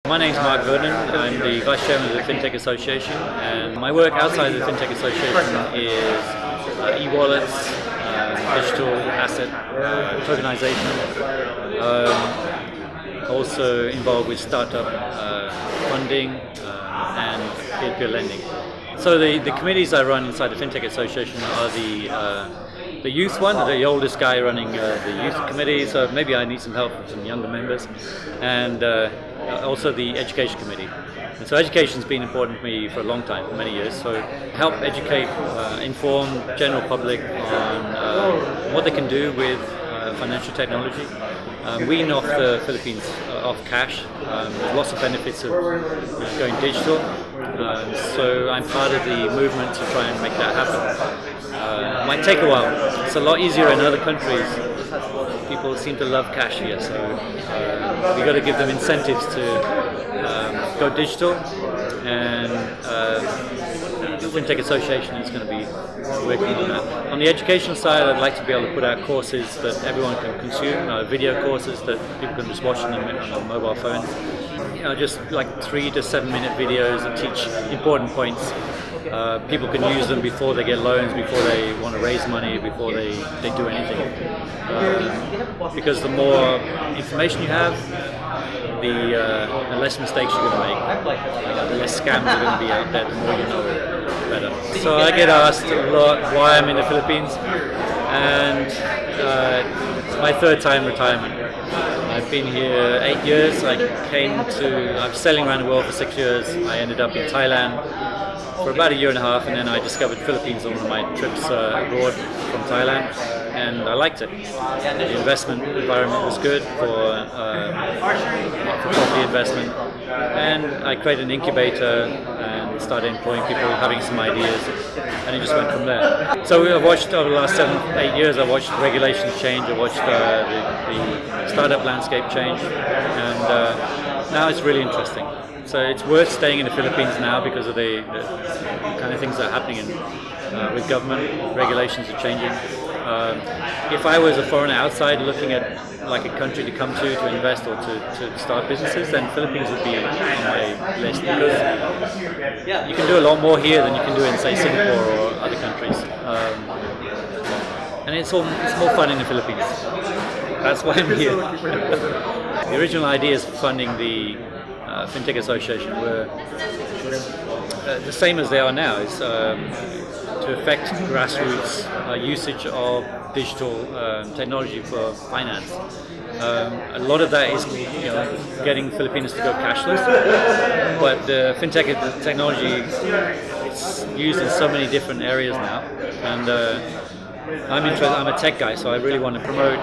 My name is Vernon. I'm the Vice Chairman of the Fintech Association, and my work outside of the Fintech Association is e-wallets, digital asset tokenization, also involved with startup funding and peer-to-peer lending. So the committees I run inside the Fintech Association are the youth one, the oldest guy running the youth committee, so maybe I need some help from some younger members, and also the education committee. And so education's been important to me for a long time, for many years, so help educate, inform general public on what they can do with financial technology. Wean off the Philippines off cash. There's lots of benefits of going digital, so I'm part of the movement to try and make that happen. It might take a while. It's a lot easier in other countries. People seem to love cash here, so we've got to give them incentives to go digital, and the Fintech Association is going to be working on that. On the educational side, I'd like to be able to put out courses that everyone can consume, video courses that people can just watch on their mobile phones. Just like 3 to 7 minute videos that teach important points. People can use them before they get loans, before they want to raise money, before they do anything. Because the more information you have, the less mistakes you're going to make. The less scams are going to be out there, the more you know better. So I get asked a lot why I'm in the Philippines, and it's my third time retirement. I've been here 8 years. I was sailing around the world for 6 years. I ended up in Thailand for about 1.5 years, and then I discovered Philippines on one of my trips abroad from Thailand, and I liked it. The investment environment was good for property investment, and I created an incubator and started employing people, having some ideas, and it just went from there. So I've watched over the last 7-8 years, I've watched regulations change, I've watched the startup landscape change, and now it's really interesting. So it's worth staying in the Philippines now because of the kind of things that are happening with government. Regulations are changing. If I was a foreigner outside looking at like a country to come to invest or to start businesses, then Philippines would be on my list, because you can do a lot more here than you can do in, say, Singapore or other countries. And it's more fun in the Philippines. That's why I'm here. The original ideas for funding the Fintech Association were the same as they are now, is to affect grassroots usage of digital technology for finance. A lot of that is getting Filipinos to go cashless, but the Fintech technology is used in so many different areas now, and I'm a tech guy, so I really want to promote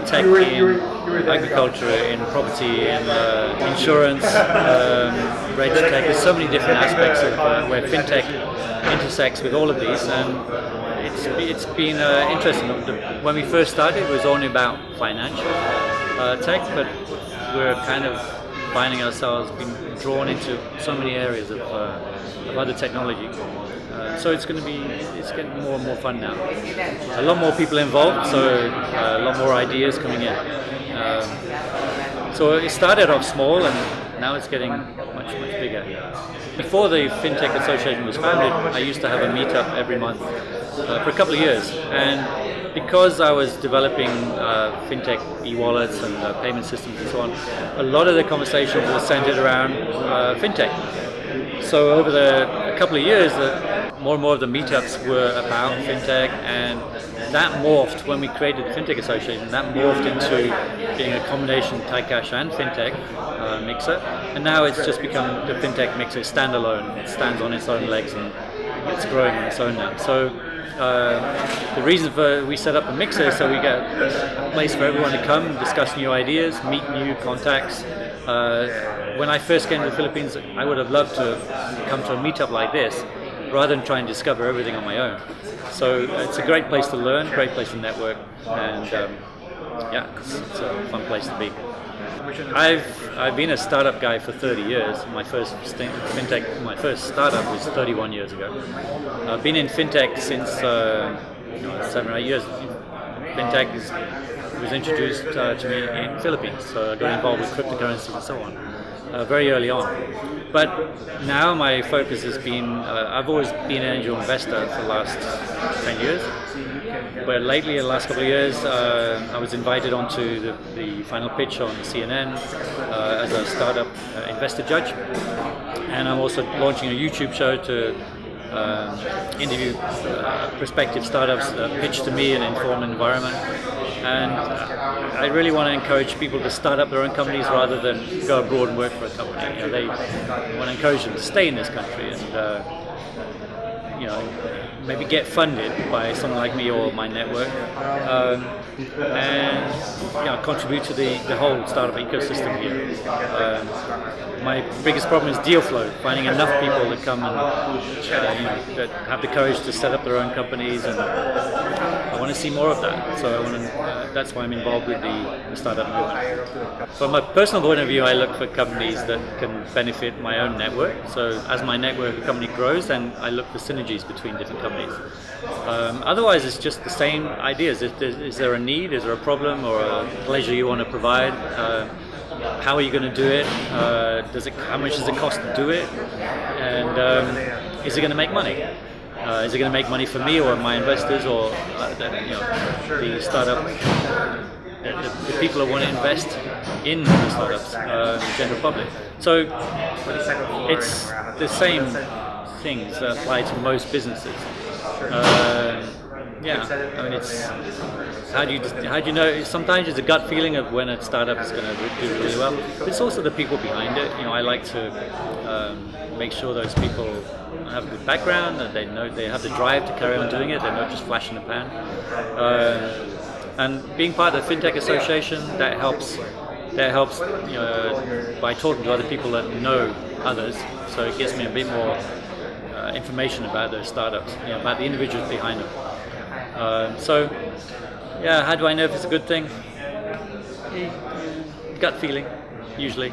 tech in agriculture, in property, in insurance, RegTech. There's so many different aspects of where fintech intersects with all of these, and it's been interesting. When we first started, it was only about financial tech, but we're kind of finding ourselves being drawn into so many areas of other technology. So it's getting more and more fun now. A lot more people involved, so a lot more ideas coming in. So it started off small, and now it's getting much bigger. Before the Fintech Association was founded, I used to have a meetup every month for a couple of years, and because I was developing fintech e-wallets and payment systems and so on, a lot of the conversations were centered around fintech. So over a couple of years, more and more of the meetups were about fintech, and that morphed when we created the Fintech Association. That morphed into being a combination Thai cash and fintech mixer, and now it's just become the fintech mixer standalone. It stands on its own legs, and it's growing on its own now. So the reason we set up a mixer is so we get a place for everyone to come, discuss new ideas, meet new contacts. When I first came to the Philippines, I would have loved to have come to a meetup like this, rather than try and discover everything on my own. So it's a great place to learn, great place to network, and it's a fun place to be. I've been a startup guy for 30 years. My first startup was 31 years ago. I've been in fintech since 7 or 8 years. Fintech is was introduced to me in the Philippines, so I got involved with cryptocurrencies and so on very early on. But now my focus has been, I've always been an angel investor for the last 10 years, but lately, in the last couple of years, I was invited onto the final pitch on CNN as a startup investor judge, and I'm also launching a YouTube show to interview prospective startups pitch to me in an informed environment. And I really want to encourage people to start up their own companies rather than go abroad and work for a company. They want to encourage them to stay in this country and maybe get funded by someone like me or my network, and contribute to the whole startup ecosystem here. My biggest problem is deal flow, finding enough people that come and that have the courage to set up their own companies, and I want to see more of that. So that's why I'm involved with the startup movement. From a personal point of view, I look for companies that can benefit my own network. So as my network company grows, then I look for synergies between different companies. Otherwise, it's just the same ideas. Is there a need? Is there a problem or a pleasure you want to provide? How are you going to do it? How much does it cost to do it? And is it going to make money? Is it going to make money for me or my investors or the startup, the people who want to invest in the startups, the general public? So it's the same things that apply to most businesses. I mean, it's how do you know? Sometimes it's a gut feeling of when a startup is going to do really well, but it's also the people behind it. I like to make sure those people have a good background and they know they have the drive to carry on doing it. They're not just flash in the pan. And being part of the Fintech Association, that helps by talking to other people that know others. So it gives me a bit more information about those startups, about the individuals behind them. How do I know if it's a good thing? Gut feeling, usually.